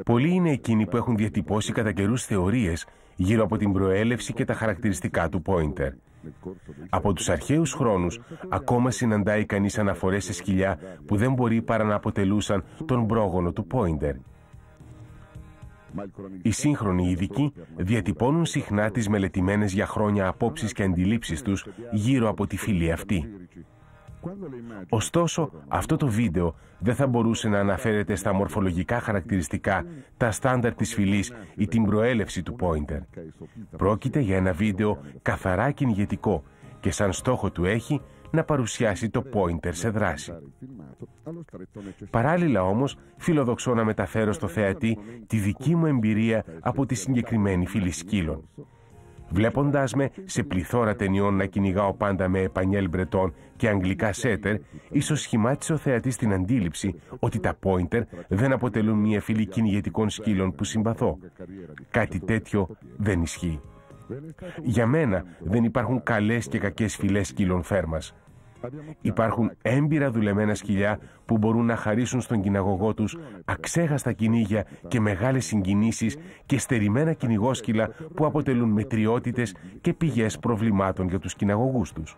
Πολλοί είναι εκείνοι που έχουν διατυπώσει κατά καιρούς θεωρίες γύρω από την προέλευση και τα χαρακτηριστικά του Pointer. Από τους αρχαίους χρόνους, ακόμα συναντάει κανείς αναφορές σε σκυλιά που δεν μπορεί παρά να αποτελούσαν τον πρόγονο του Pointer. Οι σύγχρονοι ειδικοί διατυπώνουν συχνά τις μελετημένες για χρόνια απόψεις και αντιλήψεις τους γύρω από τη φυλή αυτή. Ωστόσο, αυτό το βίντεο δεν θα μπορούσε να αναφέρεται στα μορφολογικά χαρακτηριστικά, τα στάνταρ της φυλής ή την προέλευση του Pointer. Πρόκειται για ένα βίντεο καθαρά κυνηγετικό και σαν στόχο του έχει να παρουσιάσει το Pointer σε δράση. Παράλληλα όμως, φιλοδοξώ να μεταφέρω στο θεατή τη δική μου εμπειρία από τη συγκεκριμένη φυλή σκύλων. Βλέποντας με σε πληθώρα ταινιών να κυνηγάω πάντα με Επανιέλ Μπρετόν και αγγλικά σέτερ, ίσως σχημάτισε ο θεατής την αντίληψη ότι τα Pointer δεν αποτελούν μια φυλή κυνηγετικών σκύλων που συμπαθώ. Κάτι τέτοιο δεν ισχύει. Για μένα δεν υπάρχουν καλές και κακές φυλές σκύλων φέρμας. Υπάρχουν έμπειρα δουλεμένα σκυλιά που μπορούν να χαρίσουν στον κυνηγό τους αξέχαστα κυνήγια και μεγάλες συγκινήσεις και στερημένα κυνηγόσκυλα που αποτελούν μετριότητες και πηγές προβλημάτων για τους κυνηγούς τους.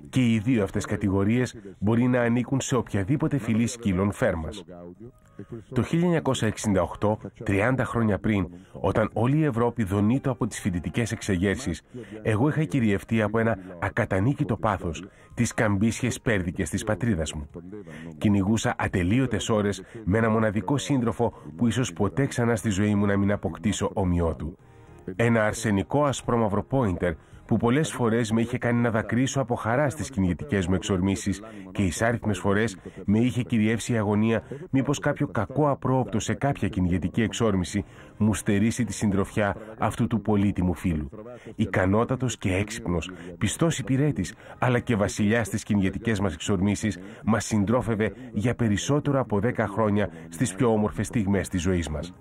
Και οι δύο αυτές κατηγορίες μπορεί να ανήκουν σε οποιαδήποτε φυλή σκύλων φέρμας. Το 1968, 30 χρόνια πριν, όταν όλη η Ευρώπη δονείτο από τις φοιτητικές εξεγέρσεις, εγώ είχα κυριευτεί από ένα ακατανίκητο πάθος, τις καμπίσιες πέρδικες της πατρίδας μου. Κυνηγούσα ατελείωτες ώρες με ένα μοναδικό σύντροφο που ίσως ποτέ ξανά στη ζωή μου να μην αποκτήσω ομοιό του. Ένα αρσενικό ασπρόμαυρο Pointer που πολλές φορές με είχε κάνει να δακρύσω από χαρά στις κυνηγετικές μου εξορμήσεις και εισάριθμες φορές με είχε κυριεύσει η αγωνία μήπως κάποιο κακό απρόοπτο σε κάποια κυνηγετική εξόρμηση μου στερήσει τη συντροφιά αυτού του πολύτιμου φίλου. Ικανότατος και έξυπνος, πιστός υπηρέτης, αλλά και βασιλιάς στις κυνηγετικές μας εξορμήσεις, μας συντρόφευε για περισσότερο από 10 χρόνια στις πιο όμορφες στιγμές της ζωής μας.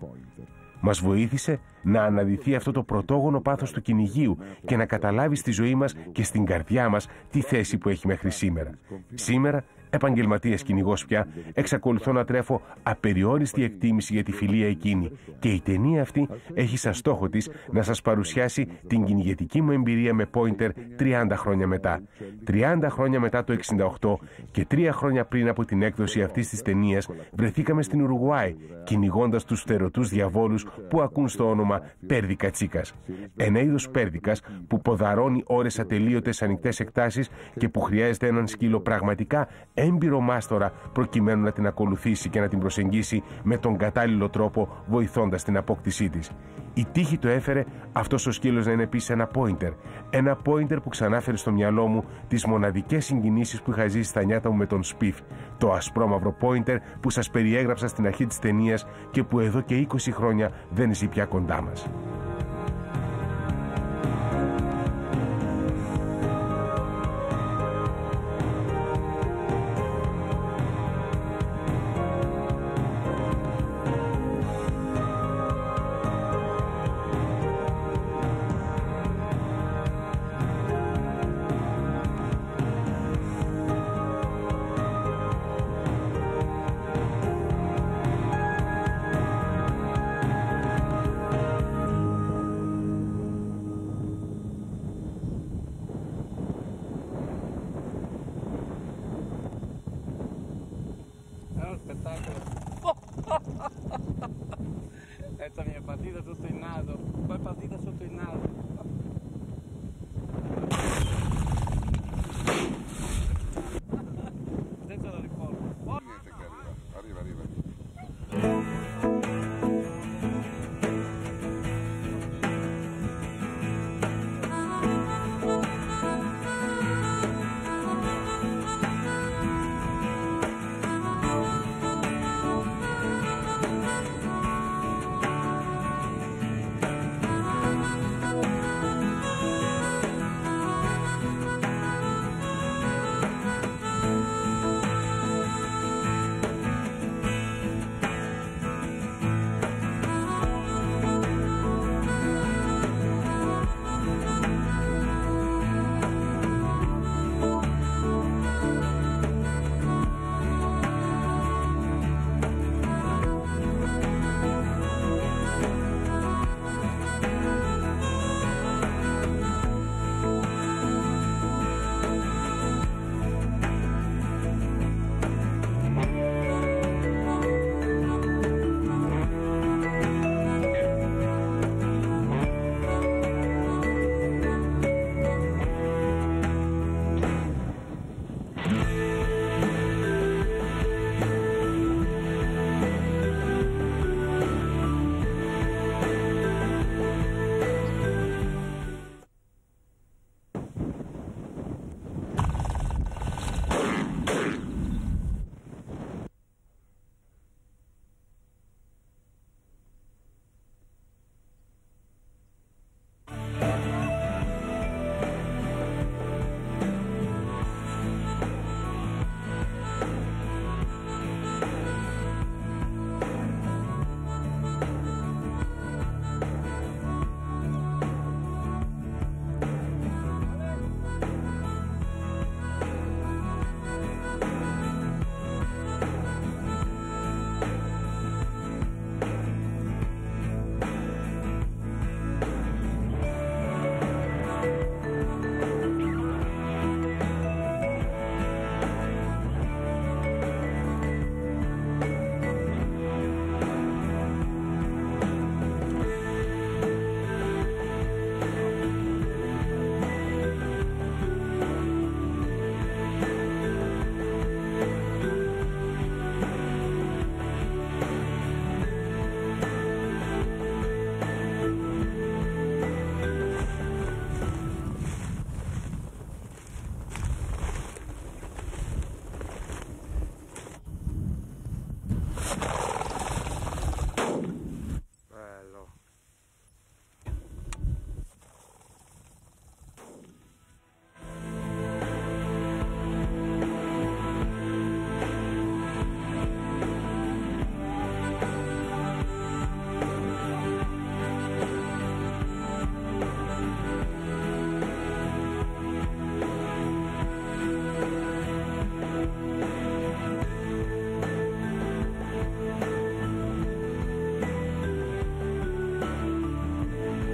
Μας βοήθησε να αναδυθεί αυτό το πρωτόγονο πάθος του κυνηγείου και να καταλάβει στη ζωή μας και στην καρδιά μας τη θέση που έχει μέχρι σήμερα. Σήμερα, επαγγελματίας κυνηγός πια, εξακολουθώ να τρέφω απεριόριστη εκτίμηση για τη φιλία εκείνη και η ταινία αυτή έχει σαν στόχο της να σας παρουσιάσει την κυνηγετική μου εμπειρία με Pointer 30 χρόνια μετά. 30 χρόνια μετά το 68 και 3 χρόνια πριν από την έκδοση αυτής της ταινίας βρεθήκαμε στην Ουρουγουάη, κυνηγώντας τους φτερωτούς διαβόλους που ακούν στο όνομα πέρδικα τσίκας. Ένα είδος πέρδικας που ποδαρώνει ώρες ατελείωτες ανοιχτές εκτάσεις και που χρειάζεται έναν σκύλο πραγματικά έμπειρο μάστορα προκειμένου να την ακολουθήσει και να την προσεγγίσει με τον κατάλληλο τρόπο, βοηθώντας την απόκτησή της. Η τύχη το έφερε αυτός ο σκύλος να είναι επίσης ένα Pointer. Ένα Pointer που ξανάφερε στο μυαλό μου τις μοναδικές συγκινήσεις που είχα ζήσει στα νιάτα μου με τον Spiff, το ασπρόμαυρο Pointer που σας περιέγραψα στην αρχή της ταινίας και που εδώ και 20 χρόνια δεν ζει πια κοντά μας.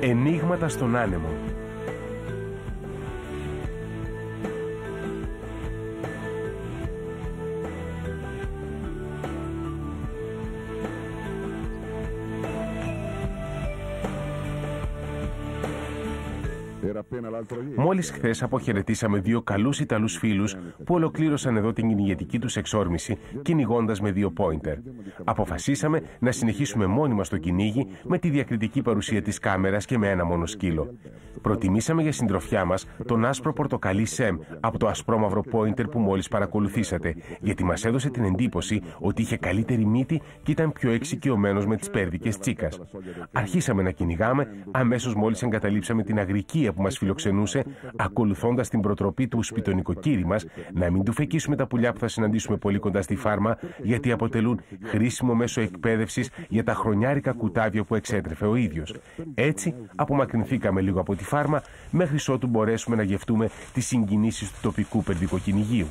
Ενίγματα στον άνεμο. Μόλις χθες αποχαιρετήσαμε δύο καλούς Ιταλούς φίλους που ολοκλήρωσαν εδώ την κυνηγετική τους εξόρμηση κυνηγώντας με 2 πόιντερ. Αποφασίσαμε να συνεχίσουμε μόνοι μας το κυνήγι με τη διακριτική παρουσία της κάμερας και με ένα μόνο σκύλο. Προτιμήσαμε για συντροφιά μας τον άσπρο πορτοκαλί Σεμ από το ασπρόμαυρο πόιντερ που μόλις παρακολουθήσατε, γιατί μας έδωσε την εντύπωση ότι είχε καλύτερη μύτη και ήταν πιο εξοικειωμένος με τις πέρδικες τσίκας. Αρχίσαμε να κυνηγάμε αμέσως μόλις εγκαταλείψαμε την αγρικία που μας φιλοξενούσε, ακολουθώντας την προτροπή του σπιτονικοκύρη μας να μην του φεκίσουμε τα πουλιά που θα συναντήσουμε πολύ κοντά στη φάρμα, γιατί αποτελούν χρήσιμο μέσο εκπαίδευσης για τα χρονιάρικα κουτάβια που εξέτρεφε ο ίδιος. Έτσι, απομακρυνθήκαμε λίγο από τη φάρμα, μέχρι ότου μπορέσουμε να γευτούμε τις συγκινήσεις του τοπικού περδικοκυνηγείου.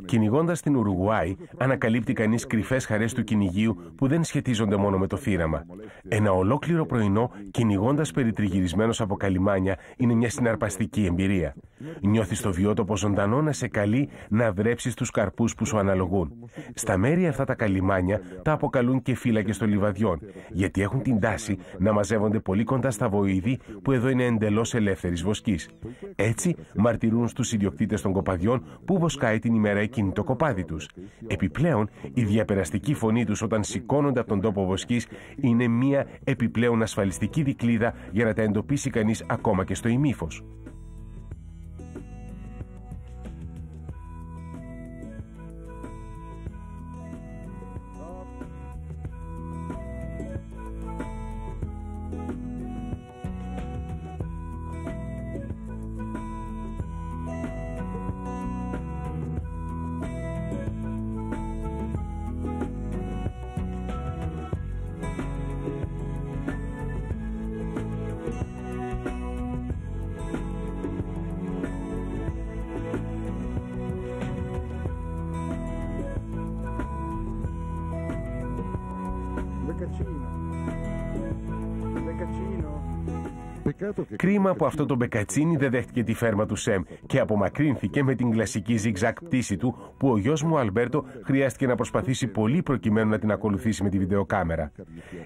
Κυνηγώντας στην Ουρουγουάη, ανακαλύπτει κανείς κρυφές χαρές του κυνηγείου που δεν σχετίζονται μόνο με το θύραμα. Ένα ολόκληρο πρωινό κυνηγώντας περιτριγυρισμένος από καλυμάνια είναι μια συναρπαστική εμπειρία. Νιώθεις το βιότοπο ζωντανό να σε καλεί να δρέψεις τους καρπούς που σου αναλογούν. Στα μέρη αυτά τα καλυμάνια τα αποκαλούν και φύλακες των λιβαδιών, γιατί έχουν την τάση να μαζεύονται πολύ κοντά στα βοηδή που εδώ είναι εντελώς ελεύθερης βοσκής. Έτσι, μαρτυρούν στους ιδιοκτήτες των κοπαδιών που βοσκάει την ημέρα εκείνη το κοπάδι τους. Επιπλέον, η διαπεραστική φωνή τους όταν σηκώνονται από τον τόπο βοσκής είναι μια επιπλέον ασφαλιστική δικλείδα για να τα εντοπίσει κανείς ακόμα και στο ημίφος. Κρίμα που αυτό το μπεκατσίνι δεν δέχτηκε τη φέρμα του Σεμ και απομακρύνθηκε με την κλασική zigzag πτήση του που ο γιος μου Αλμπέρτο χρειάστηκε να προσπαθήσει πολύ προκειμένου να την ακολουθήσει με τη βιντεοκάμερα.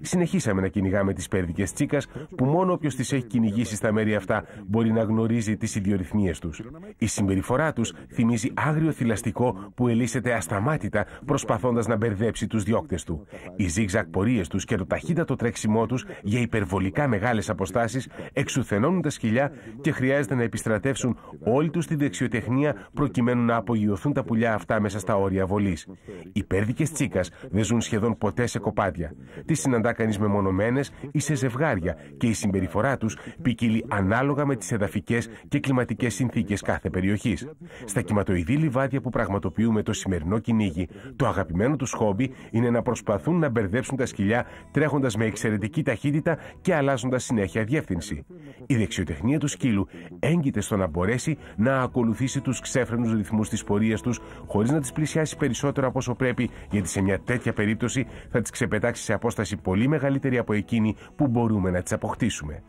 Συνεχίσαμε να κυνηγάμε τις πέρδικες τσίκας που μόνο όποιος τις έχει κυνηγήσει στα μέρη αυτά μπορεί να γνωρίζει τις ιδιορυθμίες τους. Η συμπεριφορά τους θυμίζει άγριο θηλαστικό που ελίσσεται ασταμάτητα προσπαθώντας να μπερδέψει τους διώκτες του. Οι zigzag πορείες τους και το ταχύτατο τρέξιμό τους για υπερβολικά μεγάλες αποστάσεις εξουθενώνουν τα σκυλιά και χρειάζεται να επιστρατεύσουν όλη τους τη δεξιοτεχνία προκειμένου να απογειωθούν τα πουλιά αυτά μέσα στα όρια βολής. Οι πέρδικες τσίκας δεν ζουν σχεδόν ποτέ σε κοπάδια. Τις συναντά κανείς μεμονωμένες ή σε ζευγάρια και η συμπεριφορά τους ποικίλει ανάλογα με τις εδαφικές και κλιματικές συνθήκες κάθε περιοχής. Στα κυματοειδή λιβάδια που πραγματοποιούμε το σημερινό κυνήγι, το αγαπημένο τους χόμπι είναι να προσπαθούν να μπερδέψουν τα σκυλιά τρέχοντας με εξαιρετική ταχύτητα και αλλάζοντας συνέχεια διεύθυνση. Η δεξιοτεχνία του σκύλου έγκυται στο να μπορέσει να ακολουθήσει τους ξέφρενους ρυθμούς της πορείας τους χωρίς να τις πλησιάσει περισσότερο από όσο πρέπει, γιατί σε μια τέτοια περίπτωση θα τις ξεπετάξει σε απόσταση πολύ μεγαλύτερη από εκείνη που μπορούμε να τις αποκτήσουμε.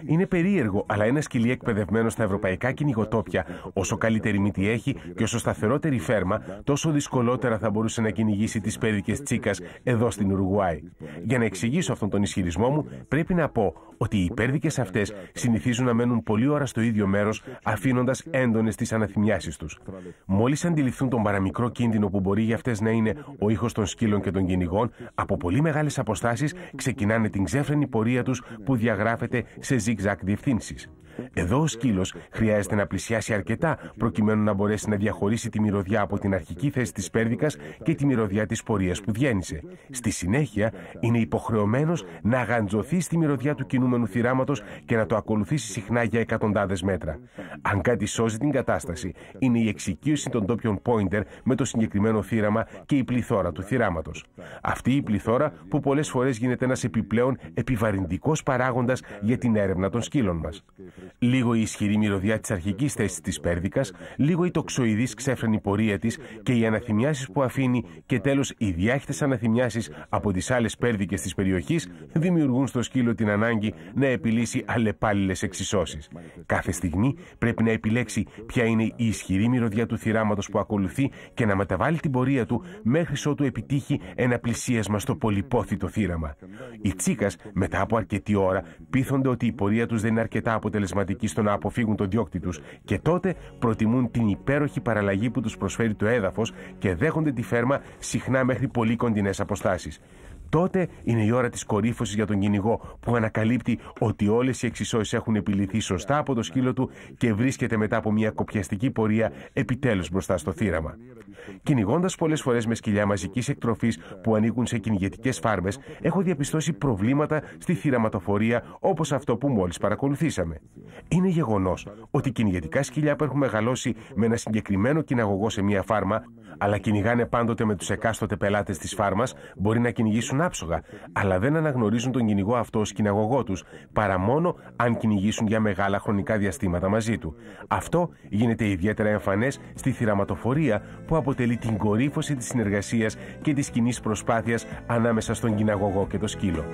Είναι περίεργο, αλλά ένα σκυλί εκπαιδευμένο στα ευρωπαϊκά κυνηγοτόπια, όσο καλύτερη μύτη έχει και όσο σταθερότερη φέρμα, τόσο δυσκολότερα θα μπορούσε να κυνηγήσει τις πέρδικες τσίκας εδώ στην Ουρουγουάη. Για να εξηγήσω αυτόν τον ισχυρισμό μου, πρέπει να πω ότι οι πέρδικες αυτές συνηθίζουν να μένουν πολλή ώρα στο ίδιο μέρος, αφήνοντας έντονες τις αναθυμιάσεις τους. Μόλις αντιληφθούν τον παραμικρό κίνδυνο που μπορεί για αυτές να είναι ο ήχος των σκύλων και των κυνηγών, από πολύ μεγάλες αποστάσεις ξεκινάνε την ξέφρενη πορεία τους που διαγράφεται σε zigzag διευθύνσεις. Εδώ ο σκύλος χρειάζεται να πλησιάσει αρκετά προκειμένου να μπορέσει να διαχωρίσει τη μυρωδιά από την αρχική θέση της πέρδικας και τη μυρωδιά της πορείας που διένυσε. Στη συνέχεια είναι υποχρεωμένος να αγαντζωθεί στη μυρωδιά του κινούμενου θυράματος και να το ακολουθήσει συχνά για εκατοντάδες μέτρα. Αν κάτι σώζει την κατάσταση, είναι η εξοικείωση των ντόπιων pointer με το συγκεκριμένο θύραμα και η πληθώρα του θυράματος. Αυτή η πληθώρα που πολλές φορές γίνεται ένας επιπλέον επιβαρυντικός παράγοντας για την έρευνα των σκύλων μας. Λίγο η ισχυρή μυρωδιά της αρχικής θέσης της πέρδικας, λίγο η τοξοειδής ξέφρενη πορεία της και οι αναθυμιάσεις που αφήνει και τέλος οι διάχυτες αναθυμιάσεις από τις άλλες πέρδικες της περιοχής δημιουργούν στο σκύλο την ανάγκη να επιλύσει αλλεπάλληλες εξισώσεις. Κάθε στιγμή πρέπει να επιλέξει ποια είναι η ισχυρή μυρωδιά του θυράματος που ακολουθεί και να μεταβάλει την πορεία του μέχρι ότου επιτύχει ένα πλησίασμα στο πολυπόθητο θύραμα. Οι τσίκας μετά από αρκετή ώρα πείθονται ότι η πορεία τους δεν είναι αρκετά αποτελεσματική στο να αποφύγουν τον διώκτη τους και τότε προτιμούν την υπέροχη παραλλαγή που τους προσφέρει το έδαφος και δέχονται τη φέρμα συχνά μέχρι πολύ κοντινές αποστάσεις. Τότε είναι η ώρα της κορύφωσης για τον κυνηγό που ανακαλύπτει ότι όλες οι εξισώσεις έχουν επιλυθεί σωστά από το σκύλο του και βρίσκεται μετά από μια κοπιαστική πορεία επιτέλους μπροστά στο θύραμα. Κυνηγώντας πολλές φορές με σκυλιά μαζικής εκτροφής που ανήκουν σε κυνηγετικές φάρμες, έχω διαπιστώσει προβλήματα στη θυραματοφορία όπως αυτό που μόλις παρακολουθήσαμε. Είναι γεγονός ότι κυνηγετικά σκυλιά που έχουν μεγαλώσει με ένα συγκεκριμένο κυνηγό σε μια φάρμα, αλλά κυνηγάνε πάντοτε με τους εκάστοτε πελάτες της φάρμας, μπορεί να κυνηγήσουν άψογα, αλλά δεν αναγνωρίζουν τον κυνηγό αυτό ως κυνηγό τους, παρά μόνο αν κυνηγήσουν για μεγάλα χρονικά διαστήματα μαζί του. Αυτό γίνεται ιδιαίτερα εμφανές στη θυραματοφορία που αποτελεί την κορύφωση της συνεργασίας και της κοινής προσπάθειας ανάμεσα στον κυνηγό και το σκύλο.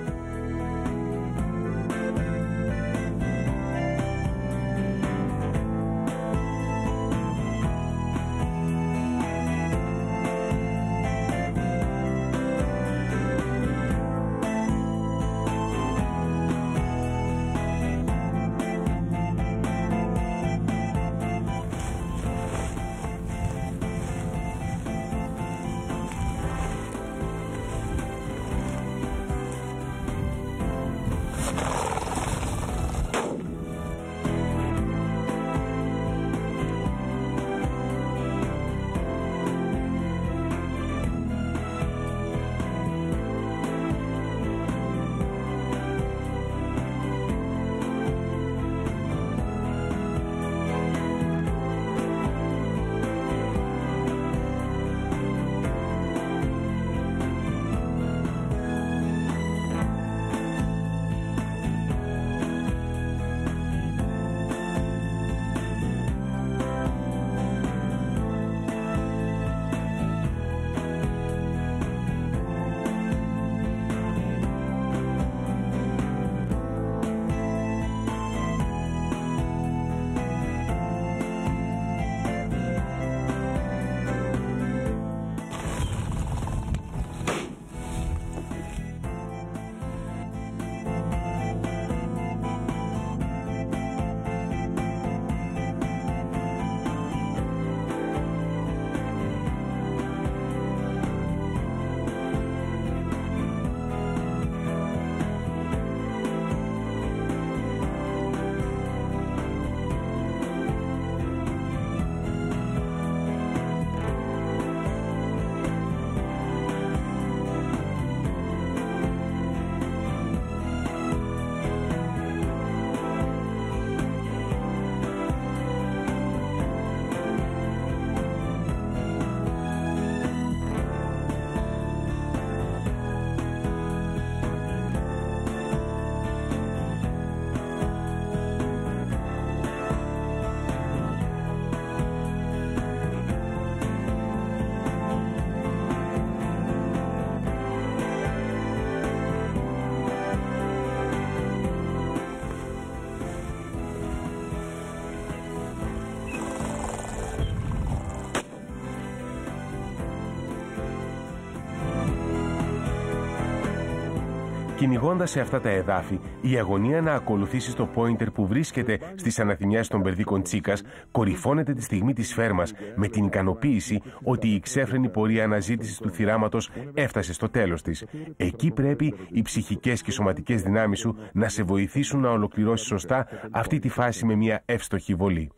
Κυνηγώντας σε αυτά τα εδάφη, η αγωνία να ακολουθήσει το πόιντερ που βρίσκεται στις αναθυμιάσεις των Περδίκων Τσίκας κορυφώνεται τη στιγμή της φέρμας με την ικανοποίηση ότι η ξέφρενη πορεία αναζήτησης του θυράματος έφτασε στο τέλος της. Εκεί πρέπει οι ψυχικές και σωματικές δυνάμεις σου να σε βοηθήσουν να ολοκληρώσεις σωστά αυτή τη φάση με μια εύστοχη βολή.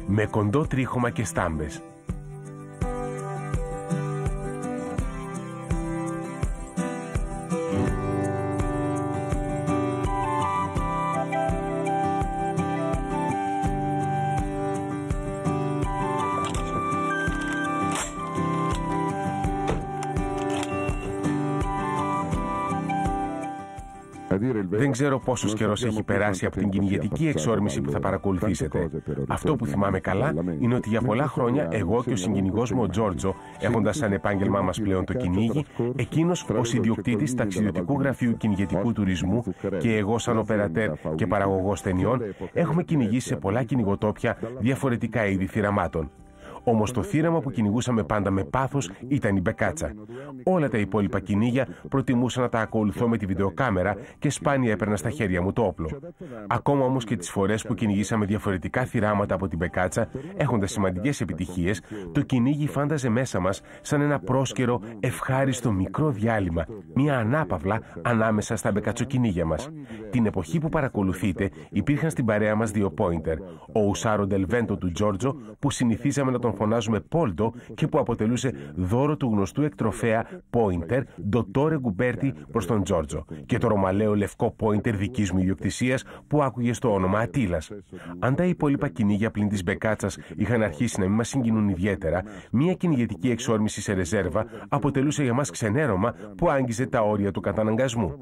Με κοντό τρίχωμα και στάμπες. Δεν ξέρω πόσος καιρός έχει περάσει από την κυνηγετική εξόρμηση που θα παρακολουθήσετε. Αυτό που θυμάμαι καλά είναι ότι για πολλά χρόνια εγώ και ο συγκυνηγός μου ο Τζόρτζο, έχοντας σαν επάγγελμά μας πλέον το κυνήγι, εκείνος ως ιδιοκτήτης ταξιδιωτικού γραφείου κυνηγετικού τουρισμού και εγώ σαν οπερατέρ και παραγωγός ταινιών, έχουμε κυνηγήσει σε πολλά κυνηγοτόπια διαφορετικά είδη θυραμάτων. Όμως το θύραμα που κυνηγούσαμε πάντα με πάθος ήταν η μπεκάτσα. Όλα τα υπόλοιπα κυνήγια προτιμούσα να τα ακολουθώ με τη βιντεοκάμερα και σπάνια έπαιρνα στα χέρια μου το όπλο. Ακόμα όμως και τις φορές που κυνηγήσαμε διαφορετικά θυράματα από την μπεκάτσα, έχοντας σημαντικές επιτυχίες, το κυνήγι φάνταζε μέσα μας σαν ένα πρόσκαιρο, ευχάριστο μικρό διάλειμμα, μια ανάπαυλα ανάμεσα στα μπεκατσοκυνήγια μας. Την εποχή που παρακολουθείτε, υπήρχαν στην παρέα μας δύο πόιντερ. Ο Ουσάρο Ντελβέντο του Τζόρτζο, που συνηθίζαμε να τον φωνάζουμε Πόλτο και που αποτελούσε δώρο του γνωστού εκτροφέα πόιντερ Ντοτόρε Γκουμπέρτι προς τον Τζόρτζο, και το ρωμαλαίο λευκό πόιντερ δικής μου ιδιοκτησίας που άκουγε στο όνομα Ατήλας. Αν τα υπόλοιπα κυνήγια πλην της μπεκάτσας είχαν αρχίσει να μην μας συγκινούν ιδιαίτερα, μια κυνηγετική εξόρμηση σε ρεζέρβα αποτελούσε για μας ξενέρωμα που άγγιζε τα όρια του καταναγκασμού.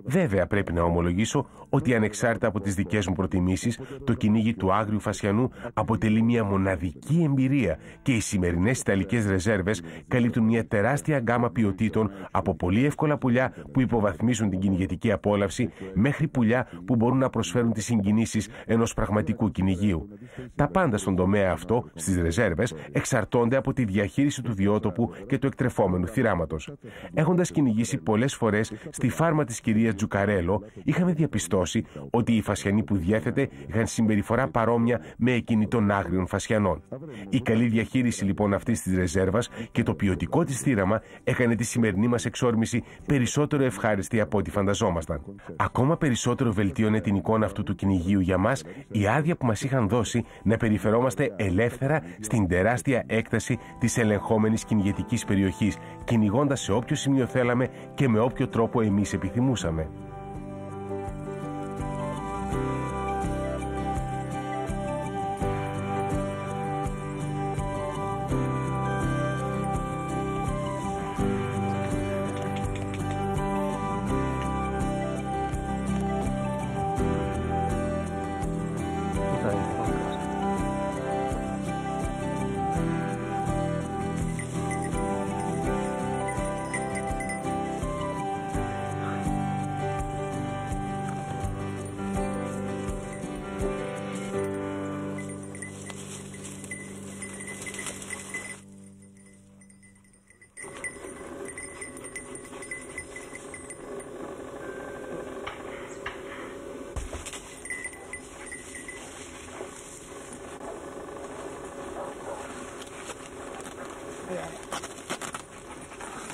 Βέβαια, πρέπει να ομολογήσω ότι ανεξάρτητα από τις δικές μου προτιμήσεις, το κυνήγι του Άγριου Φασιανού αποτελεί μια μοναδική εμπειρία και οι σημερινές ιταλικές ρεζέρβες καλύπτουν μια τεράστια γκάμα ποιοτήτων, από πολύ εύκολα πουλιά που υποβαθμίζουν την κυνηγετική απόλαυση μέχρι πουλιά που μπορούν να προσφέρουν τις συγκινήσεις ενός πραγματικού κυνηγείου. Τα πάντα στον τομέα αυτό, στις ρεζέρβες, εξαρτώνται από τη διαχείριση του βιότοπου και του εκτρεφόμενου θυράματος. Έχοντας κυνηγήσει πολλές φορές στη φάρμα της κυρίας Τζουκαρέλο, είχαμε διαπιστώσει ότι οι Φασιανοί που διέθετε είχαν συμπεριφορά παρόμοια με εκείνη των Άγριων Φασιανών. Η καλή διαχείριση λοιπόν αυτής της ρεζέρβας και το ποιοτικό της θύραμα έκανε τη σημερινή μας εξόρμηση περισσότερο ευχάριστη από ό,τι φανταζόμασταν. Ακόμα περισσότερο βελτίωνε την εικόνα αυτού του κυνηγείου για μας η άδεια που μας είχαν δώσει να περιφερόμαστε ελεύθερα στην τεράστια έκταση της ελεγχόμενης κυνηγετικής περιοχής, κυνηγώντας σε όποιο σημείο θέλαμε και με όποιο τρόπο εμείς επιθυμούσαμε.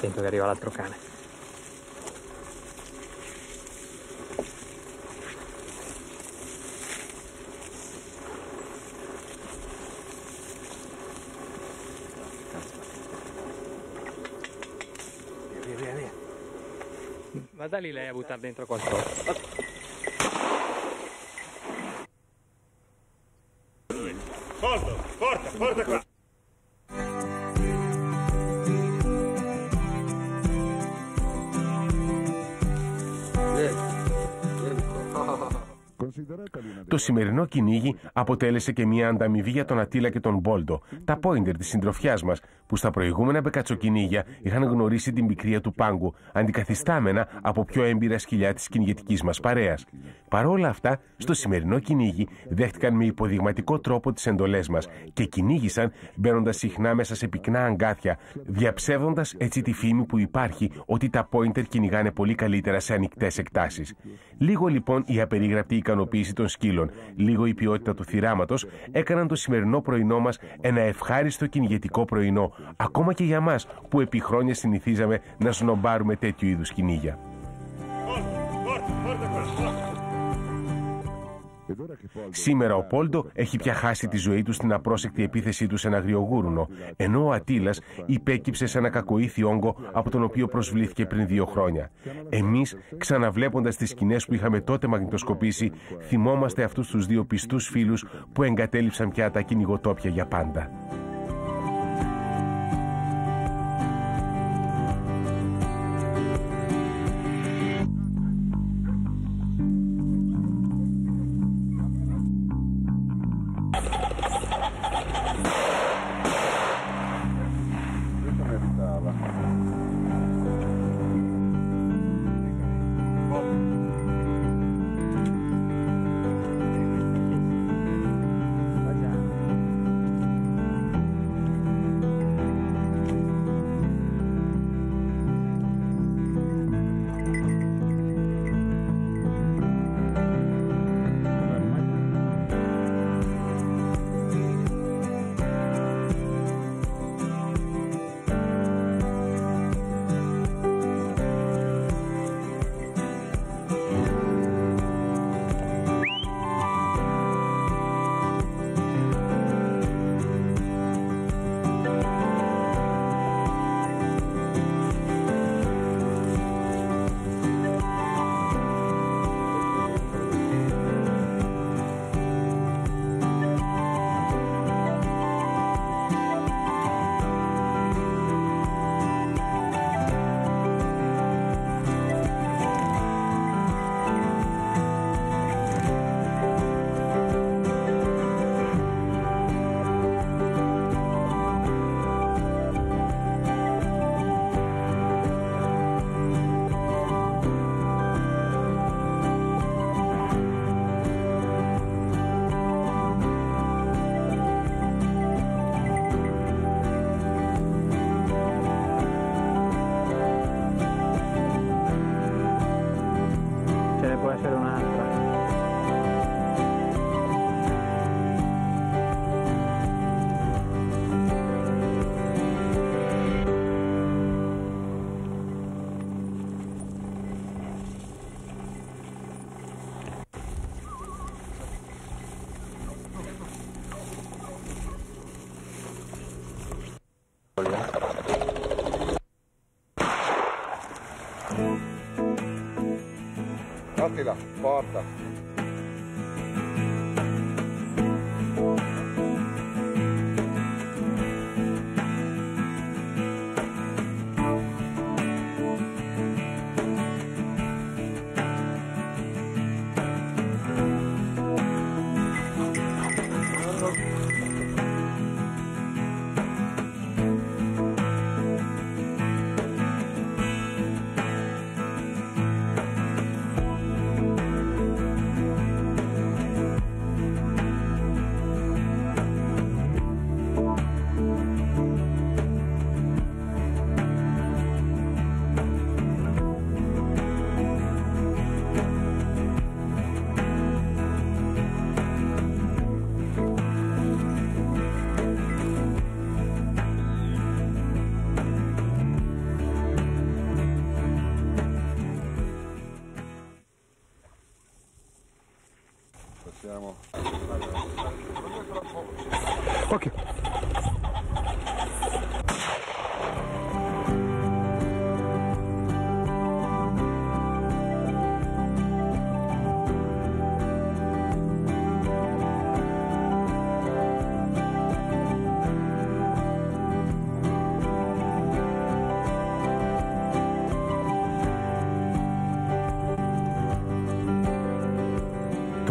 Sento che arriva l'altro cane. Via. Vada lì lei a buttare dentro qualcosa. Poldo, porta qua. Το σημερινό κυνήγι αποτέλεσε και μια ανταμοιβή για τον Ατίλα και τον Μπόλτο, τα πόιντερ της συντροφιάς μας, που στα προηγούμενα μπεκατσοκυνήγια είχαν γνωρίσει την πικρία του πάγκου, αντικαθιστάμενα από πιο έμπειρα σκυλιά της κυνηγετικής μας παρέας. Παρόλα αυτά, στο σημερινό κυνήγι δέχτηκαν με υποδειγματικό τρόπο τις εντολές μας και κυνήγησαν μπαίνοντας συχνά μέσα σε πυκνά αγκάθια, διαψεύδοντας έτσι τη φήμη που υπάρχει ότι τα πόιντερ κυνηγάνε πολύ καλύτερα σε ανοιχτές εκτάσεις. Λίγο λοιπόν η απερίγραπτη ικανοποίηση των σκύλων, λίγο η ποιότητα του θυράματος έκαναν το σημερινό πρωινό μας ένα ευχάριστο κυνηγετικό πρωινό, ακόμα και για μας που επί χρόνια συνηθίζαμε να σνομπάρουμε τέτοιου είδους κυνήγια. Σήμερα ο Πόλτο έχει πια χάσει τη ζωή του στην απρόσεκτη επίθεσή του σε ένα αγριογούρουνο, ενώ ο Ατίλας υπέκυψε σε ένα κακοήθη όγκο από τον οποίο προσβλήθηκε πριν 2 χρόνια. Εμείς, ξαναβλέποντας τις σκηνές που είχαμε τότε μαγνητοσκοπήσει, θυμόμαστε αυτούς τους 2 πιστούς φίλους που εγκατέλειψαν πια τα κυνηγοτόπια για πάντα. Attila, porta.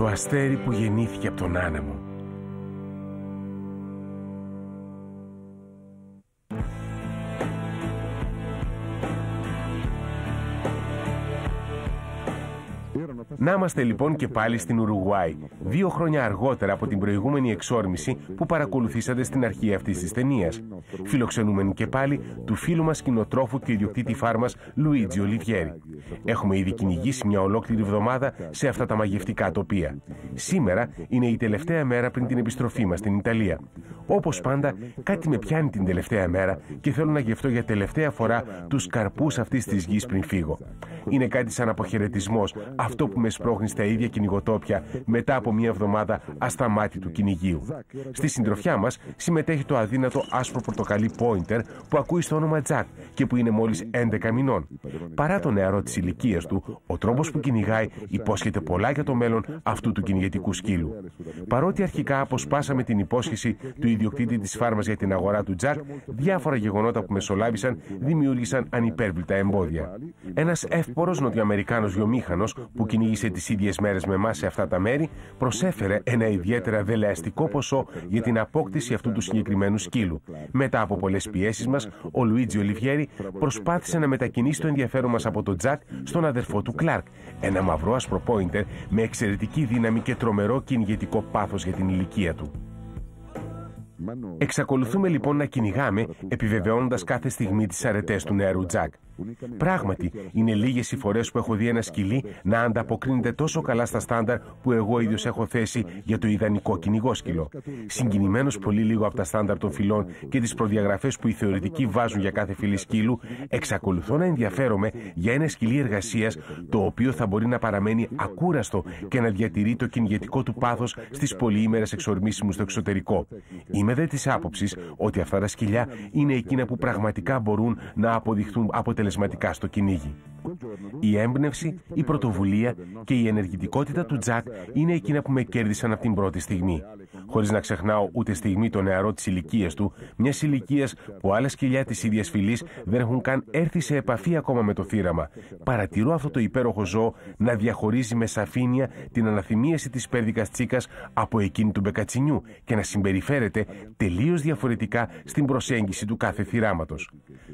το αστέρι που γεννήθηκε από τον άνεμο. Να είμαστε λοιπόν και πάλι στην Ουρουγουάη, 2 χρόνια αργότερα από την προηγούμενη εξόρμηση που παρακολουθήσατε στην αρχή αυτής της ταινίας. Φιλοξενούμενοι και πάλι του φίλου μας σκηνοτρόφου και ιδιοκτήτη φάρμας Λουίτζι Ολιβιέρη. Έχουμε ήδη κυνηγήσει μια ολόκληρη εβδομάδα σε αυτά τα μαγευτικά τοπία. Σήμερα είναι η τελευταία μέρα πριν την επιστροφή μας στην Ιταλία. Όπως πάντα, κάτι με πιάνει την τελευταία μέρα και θέλω να γευτώ για τελευταία φορά τους καρπούς αυτής της γης πριν φύγω. Είναι κάτι σαν αποχαιρετισμός, αυτό που με σπρώχνει στα ίδια κυνηγοτόπια μετά από μια εβδομάδα ασταμάτητου κυνηγείου. Στη συντροφιά μας συμμετέχει το αδύνατο άσπρο πορτοκαλί πόιντερ που ακούει στο όνομα Τζακ και που είναι μόλις 11 μηνών. Παρά το νεαρό της ηλικίας του, ο τρόπος που κυνηγάει υπόσχεται πολλά για το μέλλον αυτού του κυνηγετικού σκύλου. Παρότι αρχικά αποσπάσαμε την υπόσχεση του ιδιοκτήτη της φάρμας για την αγορά του Τζακ, διάφορα γεγονότα που μεσολάβησαν δημιούργησαν ανυπέρβλητα εμπόδια. Ένας εύπορος Νοτιοαμερικάνος βιομήχανος που κυνήγησε τις ίδιες μέρες με εμάς σε αυτά τα μέρη, προσέφερε ένα ιδιαίτερα δελεαστικό ποσό για την απόκτηση αυτού του συγκεκριμένου σκύλου. Μετά από πολλές πιέσεις μας, ο Λουίτζι Ολιβιέρη προσπάθησε να μετακινήσει το ενδιαφέρον μας από τον Τζακ στον αδερφό του Κλάρκ, ένα μαυρό άσπρο πόιντερ με εξαιρετική δύναμη και τρομερό κυνηγετικό πάθος για την ηλικία του. Εξακολουθούμε λοιπόν να κυνηγάμε, επιβεβαιώνοντας κάθε στιγμή τις αρετές του νεαρού Τζακ. Πράγματι, είναι λίγες οι φορές που έχω δει ένα σκυλί να ανταποκρίνεται τόσο καλά στα στάνταρ που εγώ ίδιος έχω θέσει για το ιδανικό κυνηγόσκυλο. Συγκινημένος πολύ λίγο από τα στάνταρ των φυλών και τις προδιαγραφές που οι θεωρητικοί βάζουν για κάθε φυλή σκύλου, εξακολουθώ να ενδιαφέρομαι για ένα σκυλί εργασίας το οποίο θα μπορεί να παραμένει ακούραστο και να διατηρεί το κυνηγετικό του πάθος στις πολυήμερες εξορμήσεις μου στο εξωτερικό. Είμαι δε της άποψης ότι αυτά τα σκυλιά είναι εκείνα που πραγματικά μπορούν να αποδειχθούν αποτελεσματικά στο κυνήγι. Η έμπνευση, η πρωτοβουλία και η ενεργητικότητα του Τζακ είναι εκείνα που με κέρδισαν από την πρώτη στιγμή. Χωρίς να ξεχνάω ούτε στιγμή το νεαρό της ηλικίας του, μιας ηλικίας που άλλα σκυλιά της ίδιας φυλής δεν έχουν καν έρθει σε επαφή ακόμα με το θύραμα. Παρατηρώ αυτό το υπέροχο ζώο να διαχωρίζει με σαφήνεια την αναθυμίαση της πέρδικας τσίκας από εκείνη του μπεκατσινιού και να συμπεριφέρεται τελείως διαφορετικά στην προσέγγιση του κάθε θυράματος.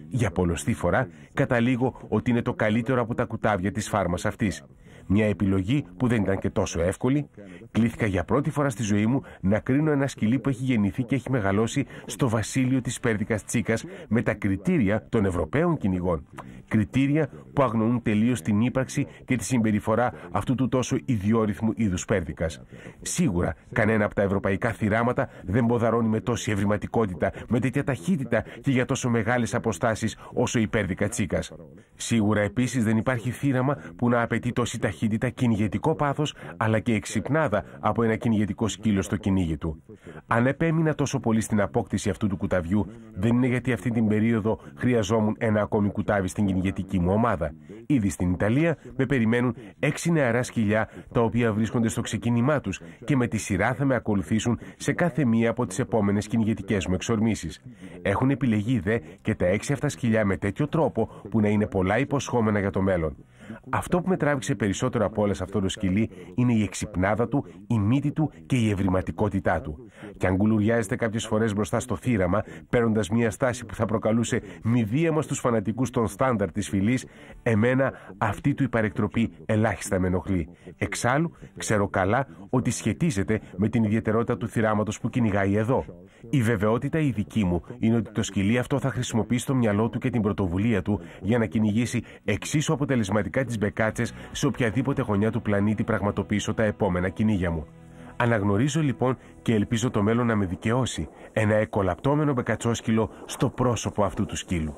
Για πολλοστή φορά καταλήγω ότι είναι το καλύτερο από τα κουτάβια της φάρμας αυτής. Μια επιλογή που δεν ήταν και τόσο εύκολη. Κλήθηκα για πρώτη φορά στη ζωή μου να κρίνω ένα σκυλί που έχει γεννηθεί και έχει μεγαλώσει στο βασίλειο της πέρδικας τσίκας με τα κριτήρια των Ευρωπαίων κυνηγών. Κριτήρια που αγνοούν τελείως την ύπαρξη και τη συμπεριφορά αυτού του τόσο ιδιόρυθμου είδους πέρδικας. Σίγουρα κανένα από τα ευρωπαϊκά θυράματα δεν ποδαρώνει με τόση ευρηματικότητα, με τέτοια ταχύτητα και για τόσο μεγάλες αποστάσεις όσο η πέρδικα τσίκας. Σίγουρα επίσης δεν υπάρχει θύραμα που να απαιτεί τόση ταχύτητα, κυνηγετικό πάθος αλλά και εξυπνάδα από ένα κυνηγετικό σκύλο στο κυνήγι του. Αν επέμεινα τόσο πολύ στην απόκτηση αυτού του κουταβιού, δεν είναι γιατί αυτή την περίοδο χρειαζόμουν ένα ακόμη κουτάβι στην κυνηγετική μου ομάδα. Ήδη στην Ιταλία με περιμένουν 6 νεαρά σκυλιά τα οποία βρίσκονται στο ξεκίνημά τους και με τη σειρά θα με ακολουθήσουν σε κάθε μία από τις επόμενες κυνηγετικές μου εξορμήσεις. Έχουν επιλεγεί δε και τα 6 αυτά σκυλιά με τέτοιο τρόπο που να είναι πολλά υποσχόμενα για το μέλλον. Αυτό που με τράβηξε περισσότερο από όλα σε αυτό το σκυλί είναι η εξυπνάδα του, η μύτη του και η ευρηματικότητά του. Και αν γκουλουριάζεται κάποιες φορές μπροστά στο θύραμα, παίρνοντας μια στάση που θα προκαλούσε μηδίαμα στους φανατικούς των στάνταρ της φυλής, εμένα αυτή του η παρεκτροπή ελάχιστα με ενοχλεί. Εξάλλου, ξέρω καλά ότι σχετίζεται με την ιδιαιτερότητα του θυράματος που κυνηγάει εδώ. Η βεβαιότητα η δική μου είναι ότι το σκυλί αυτό θα χρησιμοποιήσει το μυαλό του και την πρωτοβουλία του για να κυνηγήσει εξίσου αποτελεσματικά τις μπεκάτσες σε οποιαδήποτε γωνιά του πλανήτη πραγματοποιήσω τα επόμενα κυνήγια μου. Αναγνωρίζω λοιπόν και ελπίζω το μέλλον να με δικαιώσει ένα εκολαπτώμενο μπεκατσόσκυλο στο πρόσωπο αυτού του σκύλου.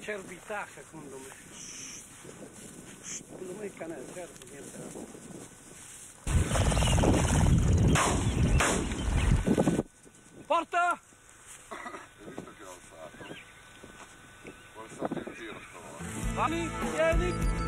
L'acerbità secondo me. Secondo me il cane è acerbo, niente. Porta! Hai visto che ho alzato? Ho alzato il giro stavolta. Vani, vieni!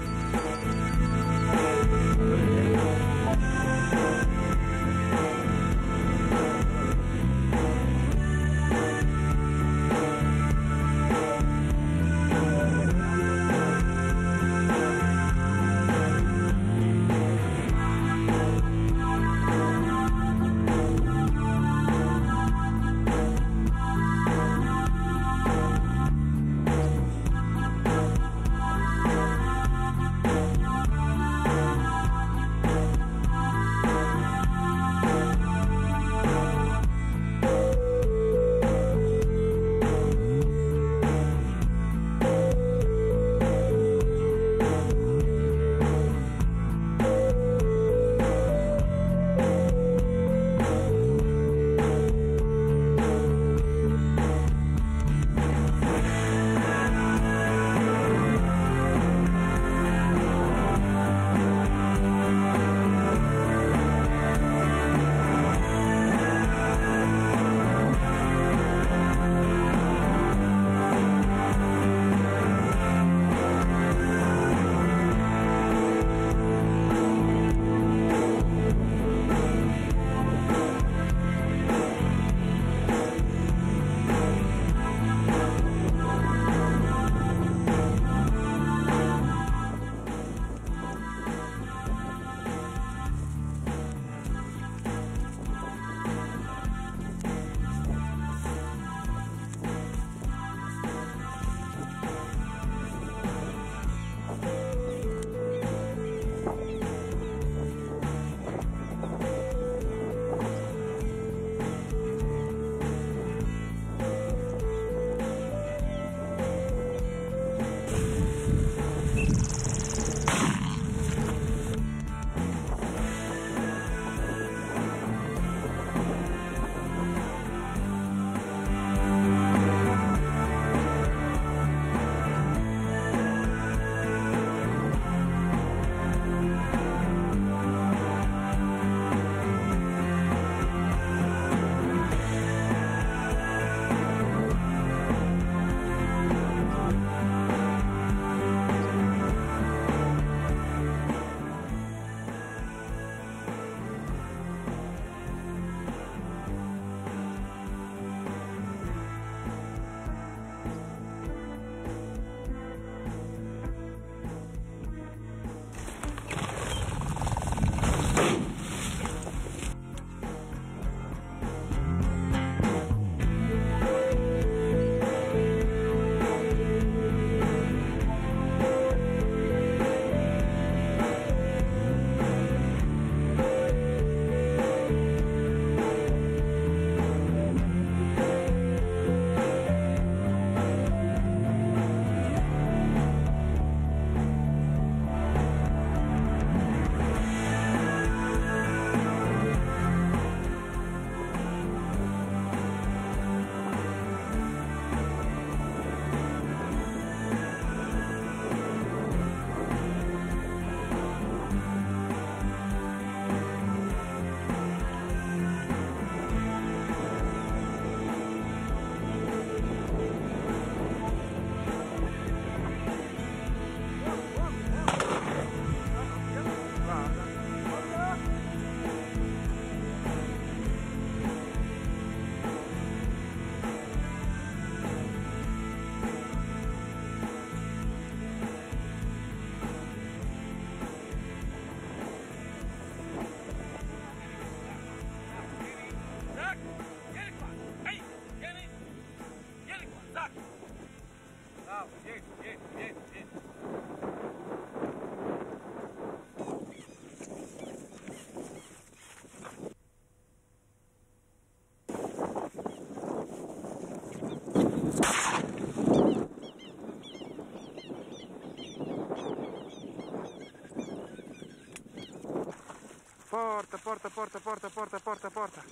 Porta, porta, porta, porta, porta, porta, porta.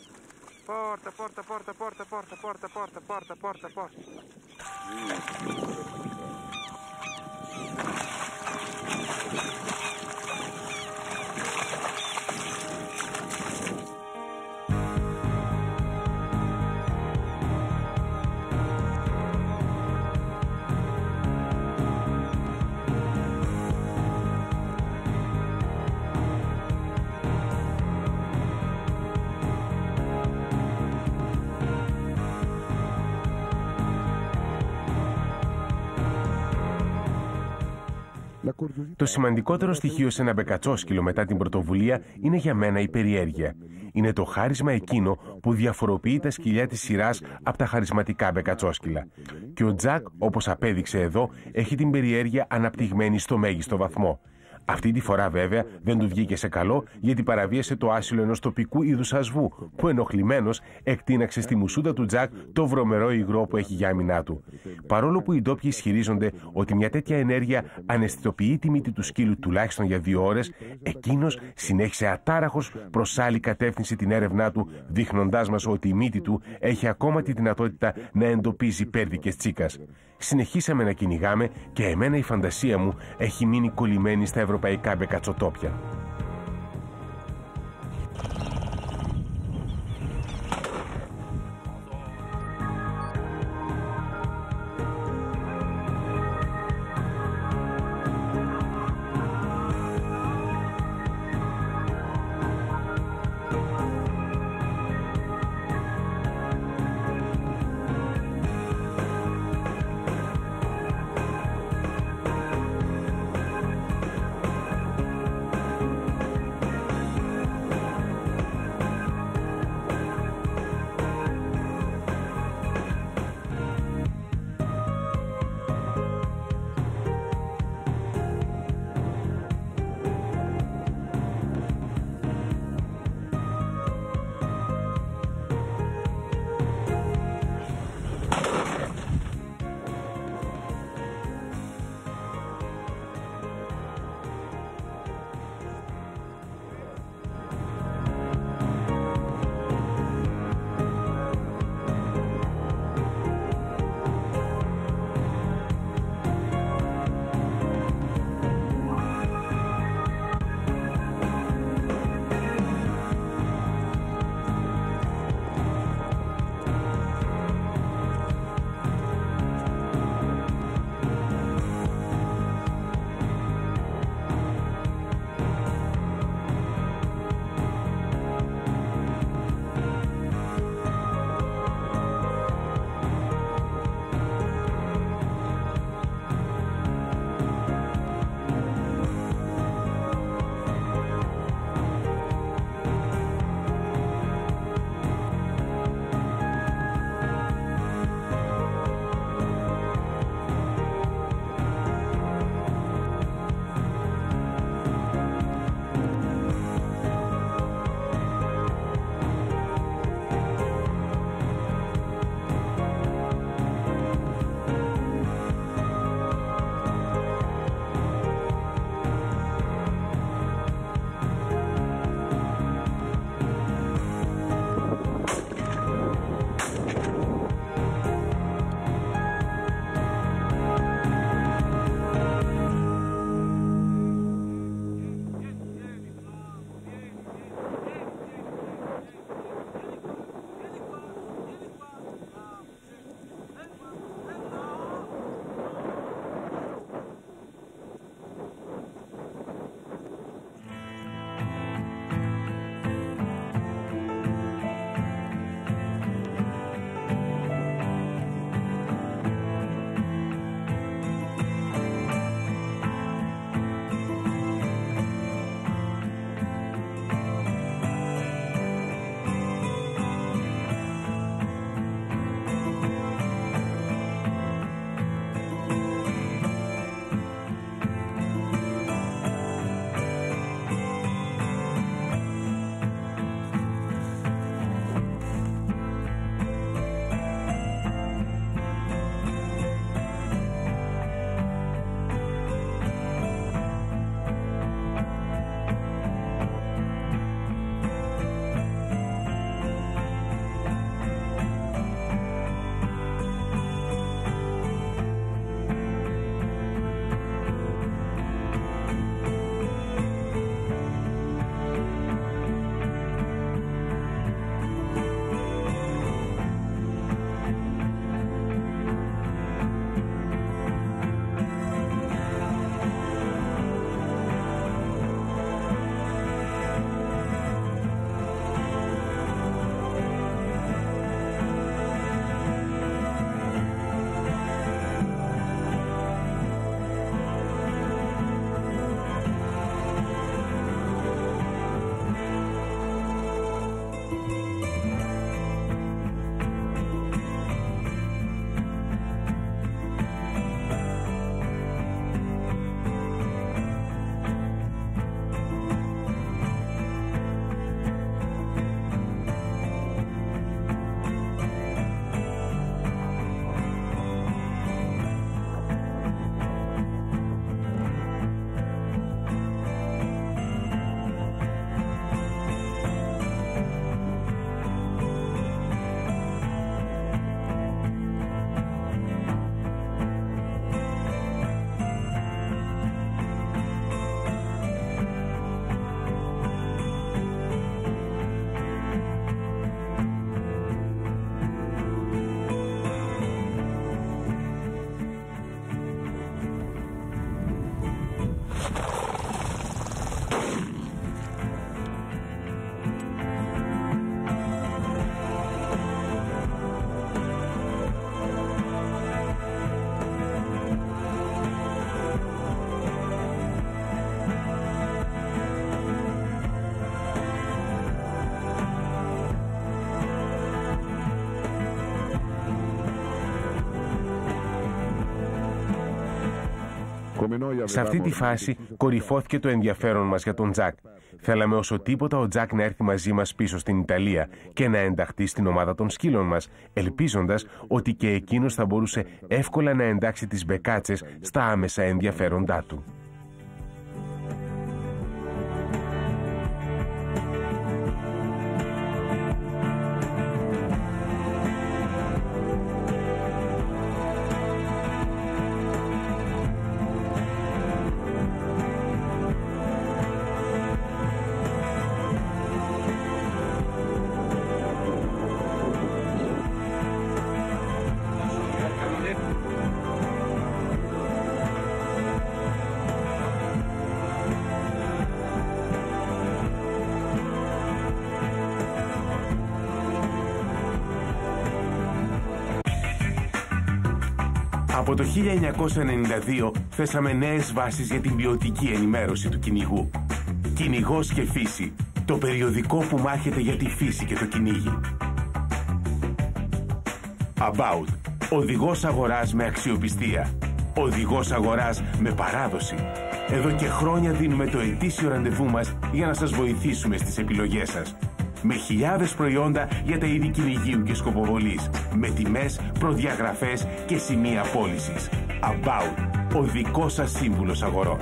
Porta, porta, porta, porta, porta, porta, porta, porta, porta, porta. Το σημαντικότερο στοιχείο σε ένα μπεκατσόσκυλο μετά την πρωτοβουλία είναι για μένα η περιέργεια. Είναι το χάρισμα εκείνο που διαφοροποιεί τα σκυλιά της σειράς από τα χαρισματικά μπεκατσόσκυλα. Και ο Τζακ, όπως απέδειξε εδώ, έχει την περιέργεια αναπτυγμένη στο μέγιστο βαθμό. Αυτή τη φορά βέβαια δεν του βγήκε σε καλό, γιατί παραβίασε το άσυλο ενός τοπικού είδους ασβού, που ενοχλημένος εκτείναξε στη μουσούτα του Τζακ το βρωμερό υγρό που έχει για άμυνά του. Παρόλο που οι ντόπιοι ισχυρίζονται ότι μια τέτοια ενέργεια αναισθητοποιεί τη μύτη του σκύλου τουλάχιστον για 2 ώρες, εκείνος συνέχισε ατάραχος προς άλλη κατεύθυνση την έρευνά του, δείχνοντάς μας ότι η μύτη του έχει ακόμα τη δυνατότητα να εντοπίζει πέρδικες τσίκας. Συνεχίσαμε να κυνηγάμε και εμένα η φαντασία μου έχει μείνει κολλημένη στα ευρωπαϊκά μπεκατσοτόπια. Σε αυτή τη φάση κορυφώθηκε το ενδιαφέρον μας για τον Τζακ. Θέλαμε όσο τίποτα ο Τζακ να έρθει μαζί μας πίσω στην Ιταλία και να ενταχθεί στην ομάδα των σκύλων μας, ελπίζοντας ότι και εκείνος θα μπορούσε εύκολα να εντάξει τις μπεκάτσες στα άμεσα ενδιαφέροντά του. Από το 1992 θέσαμε νέες βάσεις για την ποιοτική ενημέρωση του κυνηγού. Κυνηγός και φύση, το περιοδικό που μάχεται για τη φύση και το κυνήγι. About, οδηγός αγοράς με αξιοπιστία. Οδηγός αγοράς με παράδοση. Εδώ και χρόνια δίνουμε το ετήσιο ραντεβού μας για να σας βοηθήσουμε στις επιλογές σας. Με χιλιάδες προϊόντα για τα είδη κυνηγείου και σκοποβολής, με τιμές, προδιαγραφές και σημεία πώλησης. About, ο δικός σας σύμβουλος αγορών.